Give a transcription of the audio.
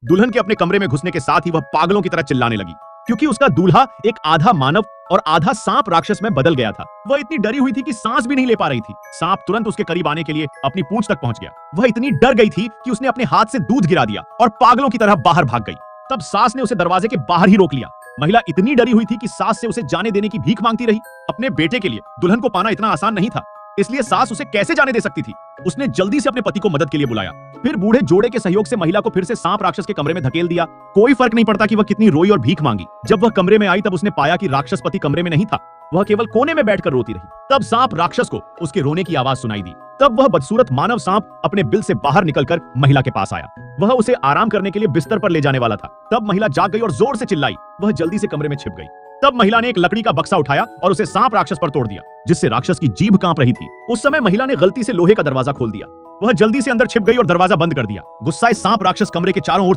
दुल्हन के अपने कमरे में घुसने के साथ ही वह पागलों की तरह चिल्लाने लगी, क्योंकि उसका दूल्हा एक आधा मानव और आधा सांप राक्षस में बदल गया था। वह इतनी डरी हुई थी कि सांस भी नहीं ले पा रही थी। सांप तुरंत उसके करीब आने के लिए अपनी पूंछ तक पहुंच गया। वह इतनी डर गई थी कि उसने अपने हाथ से दूध गिरा दिया और पागलों की तरह बाहर भाग गई। तब सास ने उसे दरवाजे के बाहर ही रोक लिया। महिला इतनी डरी हुई थी कि सास से उसे जाने देने की भीख मांगती रही। अपने बेटे के लिए दुल्हन को पाना इतना आसान नहीं था, इसलिए सास उसे कैसे जाने दे सकती थी। उसने जल्दी से अपने पति को मदद के लिए बुलाया। फिर बूढ़े जोड़े के सहयोग से महिला को फिर से सांप राक्षस के कमरे में धकेल दिया। कोई फर्क नहीं पड़ता कि वह कितनी रोई और भीख मांगी। जब वह कमरे में आई तब उसने पाया कि राक्षस पति कमरे में नहीं था, वह केवल कोने में बैठकर रोती रही। तब सांप राक्षस को उसके रोने की आवाज सुनाई दी। तब वह बदसूरत मानव सांप अपने बिल से बाहर निकलकर महिला के पास आया। वह उसे आराम करने के लिए बिस्तर पर ले जाने वाला था। तब महिला जाग गई और जोर से चिल्लाई। वह जल्दी से कमरे में छिप गई। तब महिला ने एक लकड़ी का बक्सा उठाया और उसे सांप राक्षस पर तोड़ दिया, जिससे राक्षस की जीभ कांप रही थी। उस समय महिला ने गलती से लोहे का दरवाजा खोल दिया। वह जल्दी से अंदर छिप गई और दरवाजा बंद कर दिया। गुस्साए सांप राक्षस कमरे के चारों ओर